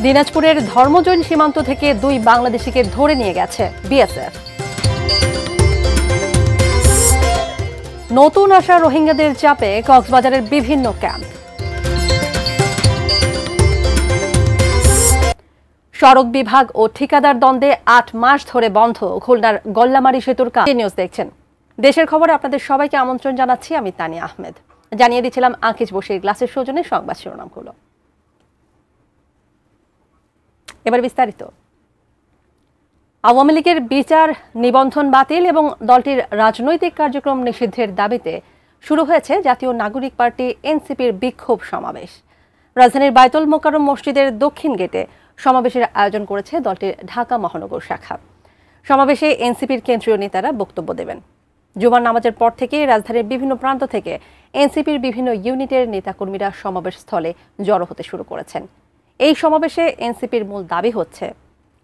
দিনাজপুরের ধর্মজৈন সীমান্ত থেকে 2 বাংলাদেশিকে ধরে নিয়ে গেছে বিএসএফ। নতুন আসা রোহিঙ্গাদের চাপে কক্সবাজারের বিভিন্ন ক্যাম্প। সড়ক বিভাগ ও ঠিকাদার দ্বন্দ্বে 8 মাস ধরে বন্ধ খুলনার গল্লামারী সেতুর কাজ। নিউজ দেখছেন। দেশের খবরে আপনাদের সবাইকে আমন্ত্রণ জানাচ্ছি, আমি তানিয়া আহমেদ। জানিয়ে দিচ্ছিলাম আকিজ বশির গ্লাসের সৌজন্যে সংবাদ শিরোনামগুলো। এবার বিস্তারিত। আওয়ামী লীগের বিচার নিবন্ধন বাতিল এবং দলটির রাজনৈতিক কার্যক্রম নিষিদ্ধের দাবিতে শুরু হয়েছে জাতীয় নাগরিক পার্টি এনসিপির বিক্ষোভ সমাবেশ। রাজধানীর বায়তুল মোকাররম মসজিদের দক্ষিণ গেটে সমাবেশের আয়োজন করেছে দলটির ঢাকা মহানগর শাখা। সমাবেশে এনসিপির কেন্দ্রীয় নেতারা বক্তব্য দেবেন। জুমার নামাজের পর থেকে রাজধানীর বিভিন্ন প্রান্ত থেকে এনসিপির বিভিন্ন ইউনিটের নেতাকর্মীরা সমাবেশ স্থলে জড়ো হতে শুরু করেছেন। এই সমাবেশে এনসিপির মূল দাবি হচ্ছে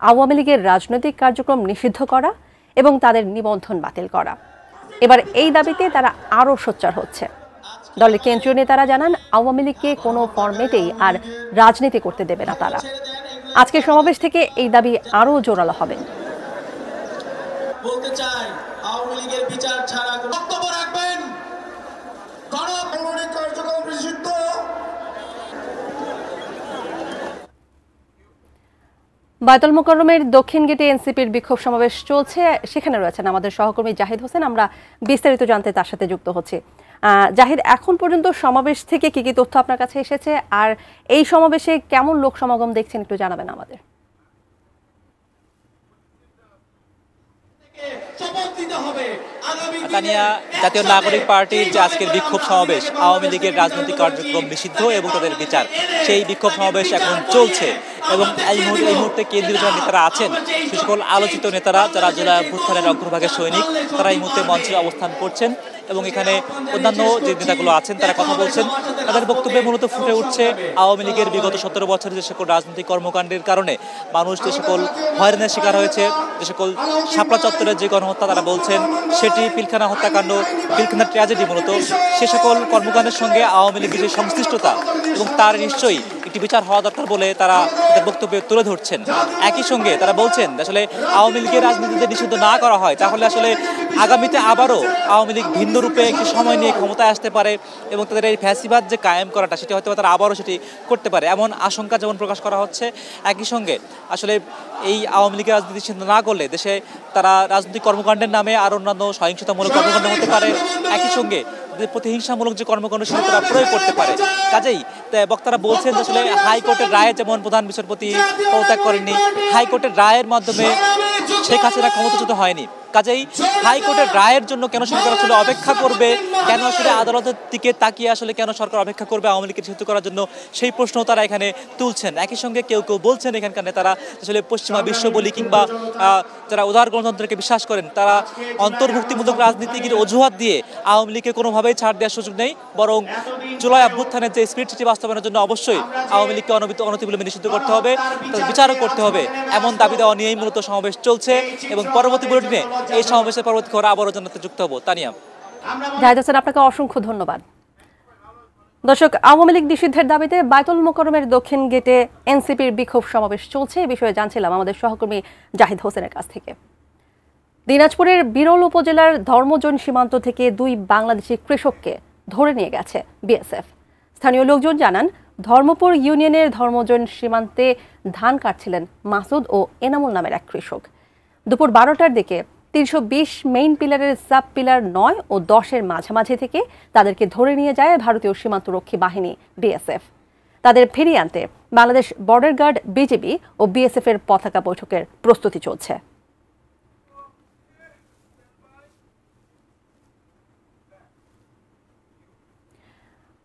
আওয়ামী লীগের রাজনৈতিক কার্যক্রম নিষিদ্ধ করা এবং তাদের নিবন্ধন বাতিল করা। এবার এই দাবিতে তারা আরও সোচ্চার হচ্ছে। দলের কেন্দ্রীয় নেতারা জানান, আওয়ামী লীগকে কোনো ফরম্যাটেই আর রাজনীতি করতে দেবে না তারা। আজকের সমাবেশ থেকে এই দাবি আরও জোরালো হবে। বলতে চাই, আওয়ামী লীগের বিচার ছাড়া বক্তব্য রাখবেন। গণতান্ত্রিক কার্যক্রম নিষিদ্ধ। বায়তুল মোকাররমের দক্ষিণ গেটে এনসিপির বিক্ষোভ সমাবেশ চলছে। সেখানে রয়েছেন আমাদের সহকর্মী জাহিদ হোসেন। আমরা বিস্তারিত জানতে তার সাথে যুক্ত হচ্ছি। জাহিদ, এখন পর্যন্ত সমাবেশ থেকে কি কি তথ্য আপনার কাছে এসেছে, আর এই সমাবেশে কেমন লোক সমাগম দেখছেন একটু জানাবেন আমাদের। তানিয়া, জাতীয় নাগরিক পার্টির যে আজকের বিক্ষোভ সমাবেশ, আওয়ামী লীগের রাজনৈতিক কার্যক্রম নিষিদ্ধ এবং তাদের বিচার, সেই বিক্ষোভ সমাবেশ এখন চলছে এবং এই মুহূর্তে কেন্দ্রীয় যারা নেতারা আছেন, সে সকল আলোচিত নেতারা যারা জেলা অভ্যুত্থানের অগ্রভাগের সৈনিক, তারা এই মুহূর্তে মঞ্চে অবস্থান করছেন এবং এখানে অন্যান্য যে নেতাগুলো আছেন তারা কথা বলছেন। তাদের বক্তব্যে মূলত ফুটে উঠছে আওয়ামী লীগের বিগত 17 বছরের যে সকল রাজনৈতিক কর্মকাণ্ডের কারণে মানুষ যে সকল হয়রানির শিকার হয়েছে, যে সকল শাপলা চত্বরের যে গণহত্যা তারা বলছেন সেটি, পিলখানা হত্যাকাণ্ড, পিলখানা ট্র্যাজেডি, মূলত সে সকল কর্মকাণ্ডের সঙ্গে আওয়ামী লীগের যে সংশ্লিষ্টতা এবং তার নিশ্চয়ই একটি বিচার হওয়া দরকার বলে তারা তাদের বক্তব্যে তুলে ধরছেন। একই সঙ্গে তারা বলছেন আসলে আওয়ামী লীগের রাজনীতিতে নিষিদ্ধ না করা হয় তাহলে আসলে আগামীতে আবারও আওয়ামী লীগ ভিন্ন রূপে একটি সময় নিয়ে ক্ষমতায় আসতে পারে এবং তাদের এই ফ্যাসিবাদ যে কায়েম করাটা সেটি হয়তো তারা আবারও সেটি করতে পারে, এমন আশঙ্কা যেমন প্রকাশ করা হচ্ছে। একই সঙ্গে আসলে এই আওয়ামী লীগের রাজনীতি নিষিদ্ধ না করলে দেশে তারা রাজনৈতিক কর্মকাণ্ডের নামে আর অন্যান্য সহিংসতামূলক কর্মকাণ্ড হতে পারে। একই সঙ্গে প্রতিহিংসামূলক যে কর্মকাণ্ড সেটা তারা প্রয়োগ করতে পারে। কাজেই বক্তারা বলছেন আসলে হাইকোর্টের রায়ে যেমন প্রধান বিচারপতি পদত্যাগ করেননি, হাইকোর্টের রায়ের মাধ্যমে শেখ হাসিনা ক্ষমতাচ্যুত হয়নি। কাজেই হাইকোর্টের রায়ের জন্য কেন সরকার আসলে অপেক্ষা করবে, কেন আসলে আদালতের দিকে তাকিয়ে আসলে কেন সরকার অপেক্ষা করবে আওয়ামী লীগকে নিষিদ্ধ করার জন্য, সেই প্রশ্ন তারা এখানে তুলছেন। একই সঙ্গে কেউ কেউ বলছেন এখানকার নেতারা আসলে পশ্চিমা বিশ্ব বলি কিংবা যারা উদার গণতন্ত্রকে বিশ্বাস করেন তারা অন্তর্ভুক্তিমূলক রাজনীতির অজুহাত দিয়ে আওয়ামী লীগকে কোনোভাবেই ছাড় দেওয়ার সুযোগ নেই, বরং জুলাই অভ্যুত্থানের যে স্পিরিট সেটি বাস্তবায়নের জন্য অবশ্যই আওয়ামী লীগকে অনতিবিলম্বে নিষিদ্ধ করতে হবে, তাদের বিচারও করতে হবে, এমন দাবি দেওয়া নিয়েই মূলত সমাবেশ চলছে এবং পরবর্তী বুলেটিনে এই সমাবেশের পরবর্তী খবর আবারও জানাতে যুক্ত হব। তানিয়া। জাহিদ হোসেন, আপনাকে অসংখ্য ধন্যবাদ। দর্শক, আওয়ামী লীগ নিষিদ্ধের দাবিতে বায়তুল মোকাররমের দক্ষিণ গেটে এনসিপির বিক্ষোভ সমাবেশ চলছে। এই বিষয়ে জানছিলাম আমাদের সহকর্মী জাহিদ হোসেনের কাছ থেকে। দিনাজপুরের বিরল উপজেলার ধর্মজৈন সীমান্ত থেকে 2 বাংলাদেশি কৃষককে ধরে নিয়ে গেছে বিএসএফ। স্থানীয় লোকজন জানান, ধর্মপুর ইউনিয়নের ধর্মজৈন সীমান্তে ধান কাটছিলেন মাসুদ ও এনামুল নামের এক কৃষক। দুপুর 12টার দিকে 320 মেইন পিলারের সাব পিলার 9 ও 10-এর মাঝামাঝি থেকে তাদেরকে ধরে নিয়ে যায় ভারতীয় সীমান্তরক্ষী বাহিনী বিএসএফ। তাদের ফিরিয়ে আনতে বাংলাদেশ বর্ডার গার্ড, বিজিবি ও বিএসএফ এর পতাকা বৈঠকের প্রস্তুতি চলছে।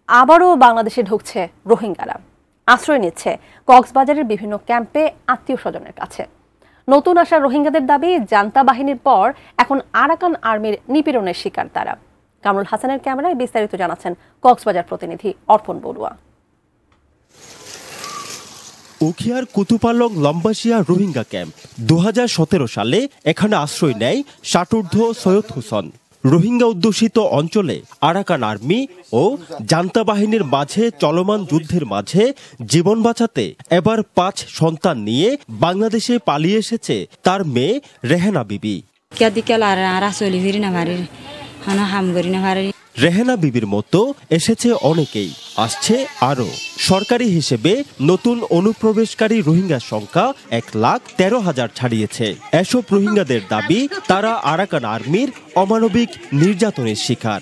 আবারও বাংলাদেশে ঢুকছে রোহিঙ্গারা। আশ্রয় নিচ্ছে কক্সবাজারের বিভিন্ন ক্যাম্পে আত্মীয় স্বজনের কাছে। নতুন আসা রোহিঙ্গাদের দাবি, জান্তা বাহিনীর পর এখন আরাকান আর্মির নিপীড়নের শিকার তারা। কামরুল হাসানের ক্যামেরায় বিস্তারিত জানাচ্ছেন কক্সবাজার প্রতিনিধি অর্পণ বড়ুয়া। উখিয়ার কুতুপালং লম্বাসিয়া রোহিঙ্গা ক্যাম্প 2017 সালে এখানে আশ্রয় নেয় ষাটোর্ধ্ব সৈয়দ হোসেন। রোহিঙ্গা অধ্যুষিত অঞ্চলে আরাকান আর্মি ও জান্তা বাহিনীর মাঝে চলমান যুদ্ধের মাঝে জীবন বাঁচাতে এবার 5 সন্তান নিয়ে বাংলাদেশে পালিয়ে এসেছে তার মেয়ে রেহেনা বিবি। রেহেনা বিবির মতো এসেছে অনেকেই, আসছে আরো। সরকারি হিসেবে নতুন অনুপ্রবেশকারী রোহিঙ্গার সংখ্যা 1,13,000 ছাড়িয়েছে। এসব রোহিঙ্গাদের দাবি তারা আরাকান আর্মির অমানবিক নির্যাতনের শিকার।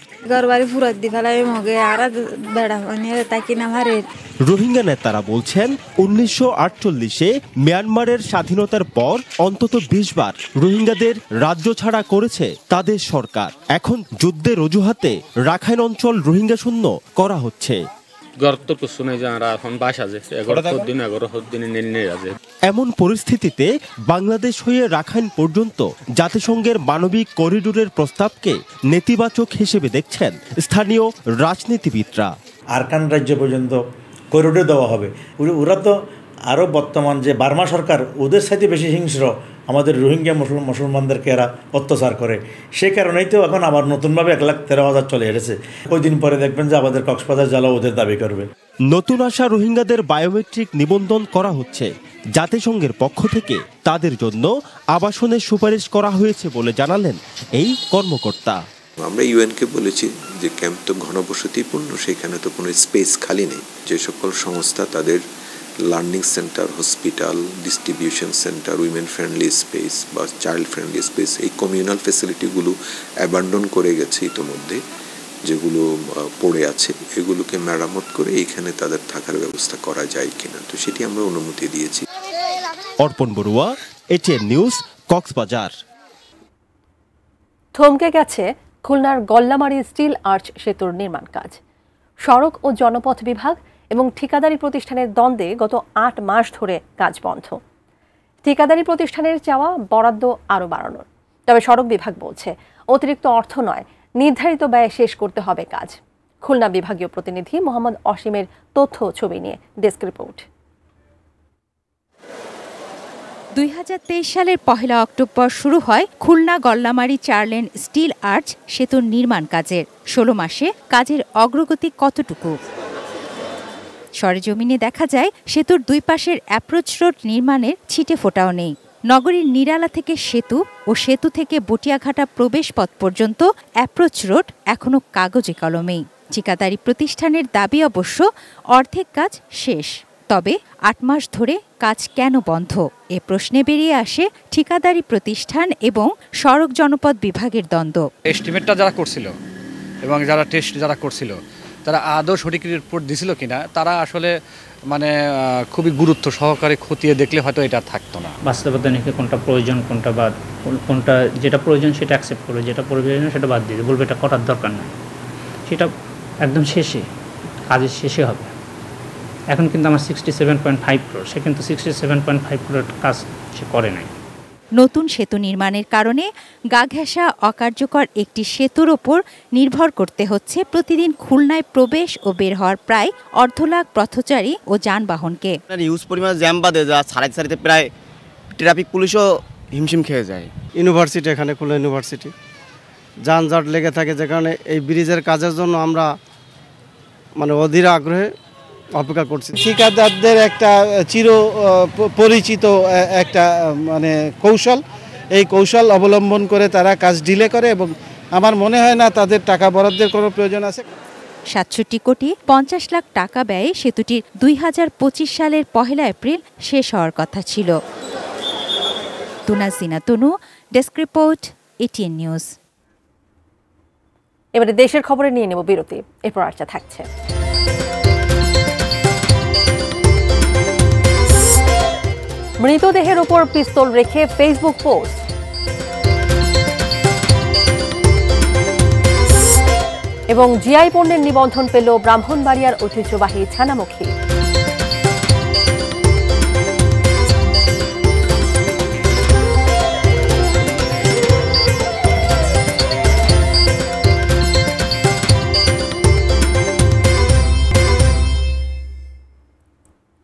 রোহিঙ্গা নেতারা বলছেন 1948-এ মিয়ানমারের স্বাধীনতার পর অন্তত 20 বার রোহিঙ্গাদের রাজ্য ছাড়া করেছে তাদের সরকার। এখন যুদ্ধের অজুহাতে রাখাইন অঞ্চল রোহিঙ্গা শূন্য করা হচ্ছে। এমন পরিস্থিতিতে বাংলাদেশ হয়ে রাখাইন পর্যন্ত জাতিসংঘের মানবিক করিডোরের প্রস্তাবকে নেতিবাচক হিসেবে দেখছেন স্থানীয় রাজনীতিবিদরা। আরাকান রাজ্য পর্যন্ত করিডোর দেওয়া হবে। ওরা তো আরও বর্তমান যে বার্মা সরকার, ওদের সাথে বেশি হিংস্র আমাদের রোহিঙ্গা মুসলমানদেরকে এরা অত্যাচার করে। সেই কারণেই তো এখন আবার নতুনভাবে 1,13,000 চলে এসেছে। কয়েকদিন পরে দেখবেন যে আমাদের কক্সবাজার জেলা ওদের দাবি করবে। নতুন আসা রোহিঙ্গাদের বায়োমেট্রিক নিবন্ধন করা হচ্ছে। জাতিসংঘের পক্ষ থেকে তাদের জন্য আবাসনের সুপারিশ করা হয়েছে বলে জানালেন এই কর্মকর্তা। আমরা ইউএনকে বলেছি যে ক্যাম্প তো ঘনবসতিপূর্ণ, সেখানে তো কোনো স্পেস খালি নেই। যে সকল সংস্থা তাদের learning centre, hospital, distribution centre, women friendly space বা চাইল্ড ফ্রেন্ডলি স্পেস, এই কমিউনাল ফ্যাসিলিটিগুলো অ্যাবান্ডন করে গেছে ইতোমধ্যে, যেগুলো পড়ে আছে এগুলোকে মেরামত করে এইখানে তাদের থাকার ব্যবস্থা করা যায় কিনা, তো সেটি আমরা অনুমতি দিয়েছি। অর্পণ বড়ুয়া, এটিএন নিউজ, কক্সবাজার। থমকে গেছে খুলনার গল্লামারী স্টিল আর্চ সেতুর নির্মাণ কাজ। সড়ক ও জনপথ বিভাগ এবং ঠিকাদারি প্রতিষ্ঠানের দ্বন্দ্বে গত 8 মাস ধরে কাজ বন্ধ। ঠিকাদারি প্রতিষ্ঠানের চাওয়া বরাদ্দ আরও বাড়ানোর, তবে সড়ক বিভাগ বলছে অতিরিক্ত অর্থ নয়, নির্ধারিত ব্যয়ে শেষ করতে হবে কাজ। খুলনা বিভাগীয় প্রতিনিধি মোহাম্মদ অসীমের তথ্য ছবি নিয়ে ডেস্ক রিপোর্ট। 2023 সালের 1 অক্টোবর শুরু হয় Khulna Gallamari 4 lane steel arch সেতুর নির্মাণ কাজের। 16 মাসে কাজের অগ্রগতি কতটুকু? সরেজমিনে দেখা যায় সেতুর 2 পাশের অ্যাপ্রোচ রোড নির্মাণের ছিটে ফোঁটাও নেই। নগরীর নিরালা থেকে সেতু ও সেতু থেকে বটিয়াঘাটা প্রবেশ পথ পর্যন্ত অ্যাপ্রোচ রোড এখনো কাগজে কলমেই। ঠিকাদারি প্রতিষ্ঠানের দাবি অবশ্য অর্ধেক কাজ শেষ। তবে 8 মাস ধরে কাজ কেন বন্ধ এ প্রশ্নে বেরিয়ে আসে ঠিকাদারি প্রতিষ্ঠান এবং সড়ক জনপথ বিভাগের দ্বন্দ্ব। এস্টিমেটটা যারা করছিল এবং যারা টেস্ট যারা করছিল তারা আদৌ সঠিক রিপোর্ট দিছিল কিনা, তারা আসলে মানে খুবই গুরুত্ব সহকারে খতিয়ে দেখলে হয়তো এটা থাকতো না। বাস্তবতা নিয়ে কোনটা প্রয়োজন, কোনটা বাদ, কোনটা যেটা প্রয়োজন সেটা অ্যাকসেপ্ট করবে, যেটা প্রয়োজন সেটা বাদ দিয়ে বলবে এটা করার দরকার নেই, সেটা একদম শেষে কাজের শেষে হবে। এখন কিন্তু আমার 67.5 crore, সে কিন্তু 67.5 crore কাজ সে করে নাই। নতুন সেতু নির্মাণের কারণে গা ঘেঁষা অকার্যকর একটি সেতুর ওপর নির্ভর করতে হচ্ছে প্রতিদিন খুলনায় প্রবেশ ও বের হওয়ার প্রায় 1.5 লাখ পথচারী ও যানবাহনকে। ইউজ পরিমাণ জ্যাম বাদে যা সারিতে প্রায় ট্রাফিক পুলিশও হিমশিম খেয়ে যায়। ইউনিভার্সিটি, এখানে খুলনা ইউনিভার্সিটি যানজট লেগে থাকে, যে কারণে এই ব্রিজের কাজের জন্য আমরা মানে অধীর আগ্রহে অপেক্ষা করছি। ঠিকাদারদের একটা চির পরিচিত একটা মানে কৌশল, এই কৌশল অবলম্বন করে তারা কাজ ডিলে করে এবং আমার মনে হয় না তাদের টাকা বরাদ্দের কোনো প্রয়োজন আছে। 67 কোটি 50 লাখ টাকা ব্যয়ে সেতুটির 2025 সালের 1 এপ্রিল শেষ হওয়ার কথা ছিল। তুনাজিনা তনু, ডেস্ক রিপোর্ট, এটিএন নিউজ। এবারে দেশের খবরে নিয়ে নেব বিরতি, এরপর আর্চা থাকছে। মৃতদেহের উপর পিস্তল রেখে ফেসবুক পোস্ট। এবং জিআই পণ্যের নিবন্ধন পেল ব্রাহ্মণবাড়িয়ার ঐতিহ্যবাহী ছানামুখী।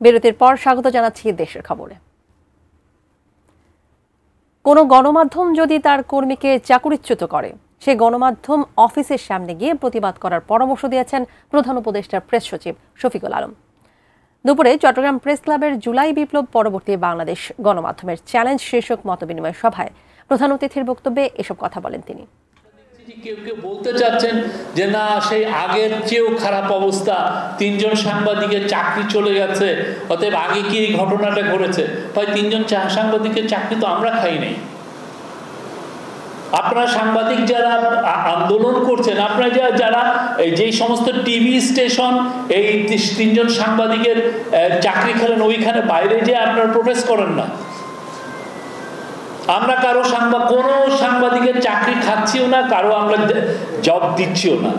বিরতির পর স্বাগত জানাচ্ছি দেশের খবরে। কোনো গণমাধ্যম যদি তার কর্মীকে চাকরিচ্যুত করে, সে গণমাধ্যম অফিসের সামনে গিয়ে প্রতিবাদ করার পরামর্শ দিয়েছেন প্রধান উপদেষ্টার প্রেস সচিব শফিকুল আলম। দুপুরে চট্টগ্রাম প্রেস ক্লাবের জুলাই বিপ্লব পরবর্তী বাংলাদেশ গণমাধ্যমের চ্যালেঞ্জ শীর্ষক মতবিনিময় সভায় প্রধান অতিথির বক্তব্যে এসব কথা বলেন তিনি। কেউ কেউ বলতে চাচ্ছেন যে না, সেই আগের চেয়েও খারাপ অবস্থা, 3 জন সাংবাদিকের চাকরি চলে গেছে, অতএব আগে কি এই ঘটনাটা ঘটেছে? ভাই, 3 জন সাংবাদিকের চাকরি তো আমরা খাই নাই। আপনারা সাংবাদিক যারা আন্দোলন করছেন, আপনারা যারা যেই সমস্ত টিভি স্টেশন এই 3 জন সাংবাদিকের চাকরি খেলেন, ওইখানে বাইরে যে আপনারা প্রোটেস্ট করেন না। আমরা কোনো সাংবাদিকের চাকরি খাচ্ছিও না, কারো আমরা জব দিচ্ছিও না।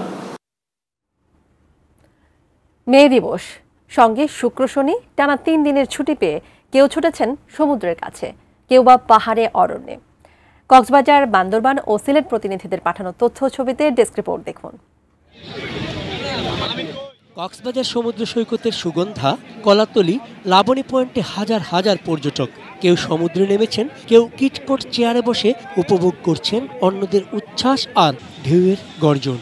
মে দিবস সঙ্গে শুক্র শনি টানা 3 দিনের ছুটি পেয়ে কেউ ছুটেছেন সমুদ্রের কাছে, কেউ বা পাহাড়ে অরণ্যে। কক্সবাজার, বান্দরবান ও সিলেট প্রতিনিধিদের পাঠানো তথ্য ছবিতে ডেস্ক রিপোর্ট দেখুন। কক্সবাজার সমুদ্র সৈকতের সুগন্ধা, কলাতলি, লাবণী পয়েন্টে হাজার হাজার পর্যটক। কেউ সমুদ্রে নেমেছেন, কেউ কিটকট চেয়ারে বসে উপভোগ করছেন অন্যদের উচ্ছ্বাস আর ঢেউয়ের গর্জন।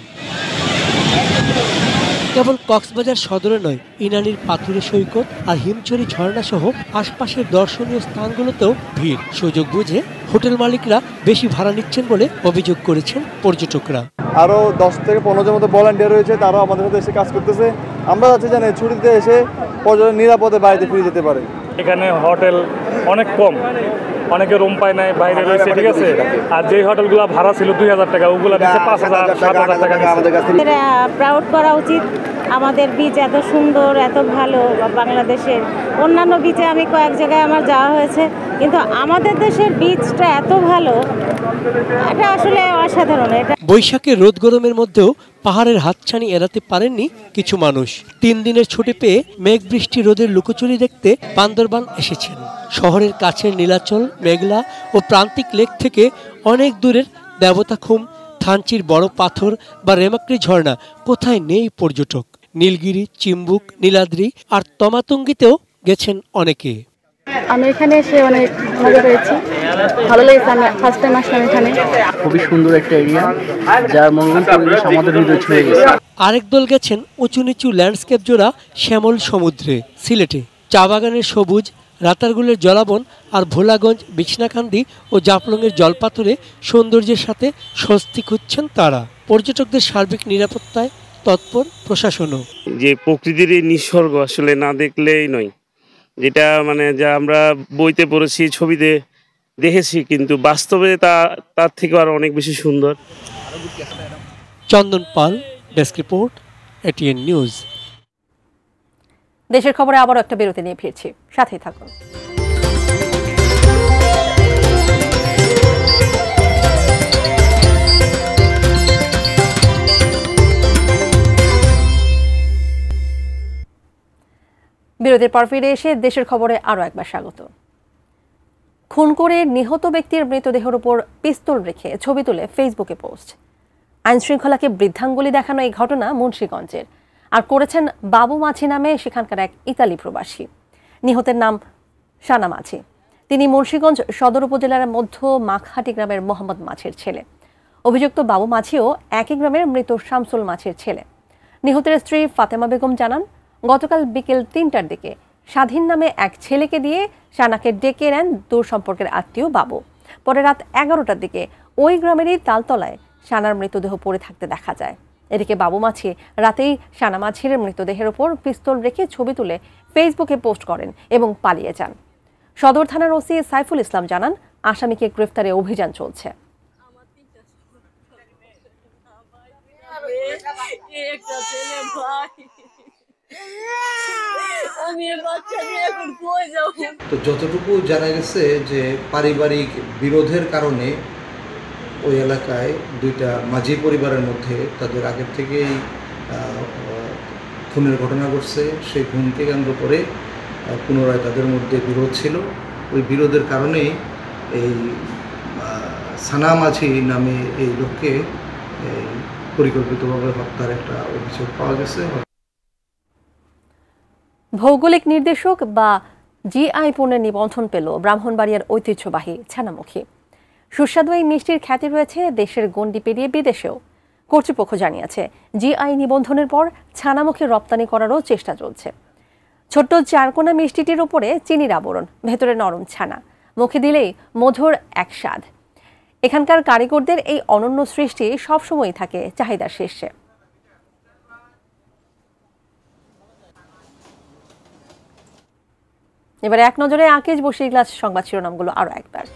কেবল কক্সবাজার সদরে নয়, ইনানির পাথুরে সৈকত আর হিমছড়ি ঝর্ণা সহ আশপাশের দর্শনীয় স্থানগুলোতেও ভিড়। সুযোগ বুঝে হোটেল মালিকরা বেশি ভাড়া নিচ্ছেন বলে অভিযোগ করেছেন পর্যটকরা। আরও 10 থেকে 15 জন মতো ভলান্টিয়ার রয়েছে, তারাও আমাদের সাথে এসে কাজ করতেছে। আমরা যাচ্ছি জানি ছুটিতে এসে পর্যটন নিরাপদে বাড়িতে ফিরে যেতে পারে। এখানে হোটেল অনেক কম, অনেকে রুম পায় নাই, বাইরে রয়েছে, ঠিক আছে। আর যে হোটেলগুলো ভাড়া ছিল 2000 টাকা, ওগুলো দিচ্ছে 5000 7000 টাকা। প্রাউড করা উচিত, আমাদের বিচ এত সুন্দর, এত ভালো। বাংলাদেশের অন্যান্য বিচে আমি কয়েক জায়গায় আমার যাওয়া হয়েছে, কিন্তু আমাদের দেশের বিচটা এত ভালো, এটা আসলে অসাধারণ। এটা বৈশাখের রোদ গরমের মধ্যেও পাহাড়ের হাতছানি এড়াতে পারেননি কিছু মানুষ। 3 দিনের ছুটি পেয়ে মেঘ বৃষ্টি রোদের লুকোচুরি দেখতে বান্দরবান এসেছেন। শহরের কাছের নীলাচল, মেঘলা ও প্রান্তিক লেক থেকে অনেক দূরের দেবতাখুম, থানচির বড় পাথর বা রেমাক্রি ঝর্ণা, কোথায় নেই পর্যটক। নীলগিরি, চিম্বুক, নীলাদ্রি আর তমাতুঙ্গিতেও গেছেন অনেকে। আমি এখানে এসে অনেক মজা পেয়েছি, ভালো লেগেছে। আমি ফার্স্ট টাইম আসলাম এখানে। খুবই সুন্দর একটা এরিয়া, যার মনোরম পরিবেশ আমাদের হৃদয় ছুঁয়ে গেছে। আরেক দল গেছেন উঁচু নিচু ল্যান্ডস্কেপ জোড়া শ্যামল সমুদ্রে। সিলেটে চা বাগানের সবুজ, রাতারগুলের জলাবন আর ভোলাগঞ্জ, বিছনাকান্দি ও জাফলংয়ের জলপাথরে সৌন্দর্যের সাথে স্বস্তি খুঁজছেন তারা। পর্যটকদের সার্বিক নিরাপত্তায় তৎপর প্রশাসনও। যে প্রকৃতির এই নিসর্গ আসলে না দেখলেই নয়, যেটা যা আমরা বইতে পড়েছি, ছবিতে দেখেছি, কিন্তু বাস্তবে তার থেকে আরো অনেক বেশি সুন্দর। চন্দন পাল, ডেস্ক রিপোর্ট, এটিএন নিউজ। দেশের খবরে আবারও একটা বিরতি নিয়ে ফিরছি, সাথেই থাকুন। বিরতির পর ফিরে এসে দেশের খবরে আরও একবার স্বাগত। খুন করে নিহত ব্যক্তির মৃতদেহের উপর পিস্তল রেখে ছবি তুলে ফেসবুকে পোস্ট। আইনশৃঙ্খলাকে বৃদ্ধাঙ্গুলি দেখানো এই ঘটনা মুন্সিগঞ্জের, আর করেছেন বাবু মাঝি নামে সেখানকার এক ইতালি প্রবাসী। নিহতের নাম সানা মাঝি। তিনি মুন্সিগঞ্জ সদর উপজেলার মধ্য মাখহাটি গ্রামের মোহাম্মদ মাঝির ছেলে। অভিযুক্ত বাবু মাঝিও একই গ্রামের মৃত শামসুল মাঝির ছেলে। নিহতের স্ত্রী ফাতেমা বেগম জানান, গতকাল বিকেল 3টার দিকে স্বাধীন নামে এক ছেলেকে দিয়ে সানাকে ডেকে নেন দূর সম্পর্কের আত্মীয় বাবু। পরে রাত 11টার দিকে ওই গ্রামেরই তালতলায় সানার মৃতদেহ পড়ে থাকতে দেখা যায়। এদিকে বাবু মাঝি রাতেই সানা মাঝির মৃতদেহের ওপর পিস্তল রেখে ছবি তুলে ফেসবুকে পোস্ট করেন এবং পালিয়ে যান। সদর থানার ওসি সাইফুল ইসলাম জানান, আসামিকে গ্রেফতারে অভিযান চলছে। তো যতটুকু জানা গেছে যে পারিবারিক বিরোধের কারণে ওই এলাকায় 2টা মাঝি পরিবারের মধ্যে তাদের আগের থেকেই খুনের ঘটনা ঘটছে। সেই খুনকে কেন্দ্র করে পুনরায় তাদের মধ্যে বিরোধ ছিল। ওই বিরোধের কারণেই এই সানা মাঝি নামে এই লোককে পরিকল্পিতভাবে হত্যার একটা অভিযোগ পাওয়া গেছে। ভৌগোলিক নির্দেশক বা জিআই পণ্যের নিবন্ধন পেল ব্রাহ্মণবাড়িয়ার ঐতিহ্যবাহী ছানামুখী। সুস্বাদু এই মিষ্টির খ্যাতি রয়েছে দেশের গণ্ডি পেরিয়ে বিদেশেও। কর্তৃপক্ষ জানিয়েছে, জিআই নিবন্ধনের পর ছানামুখী রপ্তানি করারও চেষ্টা চলছে। ছোট্ট চারকোনা মিষ্টিটির উপরে চিনির আবরণ, ভেতরে নরম ছানা, মুখে দিলেই মধুর এক স্বাদ। এখানকার কারিগরদের এই অনন্য সৃষ্টি সবসময়ই থাকে চাহিদার শীর্ষে। এবারে এক নজরে আকিজ বসির গ্লাস সংবাদ শিরোনামগুলো আরো একবার।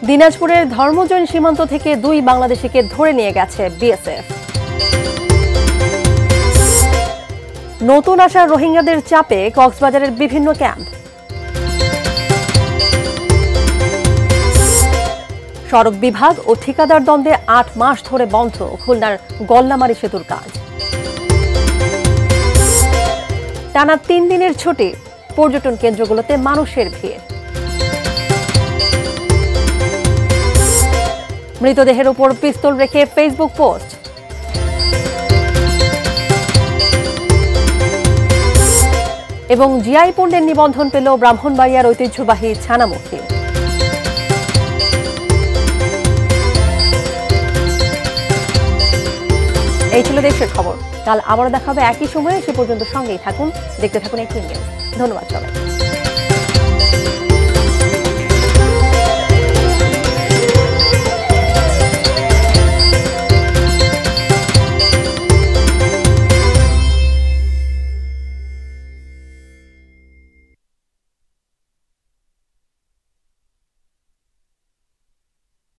দিনাজপুরের ধর্মজৈন সীমান্ত থেকে 2 বাংলাদেশিকে ধরে নিয়ে গেছে বিএসএফ। নতুন আসা রোহিঙ্গাদের চাপে কক্সবাজারের বিভিন্ন ক্যাম্প। সড়ক বিভাগ ও ঠিকাদার দ্বন্দ্বে 8 মাস ধরে বন্ধ খুলনার গল্লামারী সেতুর কাজ। টানা 3 দিনের ছুটি, পর্যটন কেন্দ্রগুলোতে মানুষের ভিড়। মৃতদেহের উপর পিস্তল রেখে ফেসবুক পোস্ট। এবং জিআই পণ্যের নিবন্ধন পেল ব্রাহ্মণবাড়িয়ার ঐতিহ্যবাহী ছানামুখী। এই ছিল দেশের খবর। কাল আবারও দেখা হবে একই সময়ে। সে পর্যন্ত সঙ্গেই থাকুন, দেখতে থাকুন ATN নিউজ। ধন্যবাদ সবাই।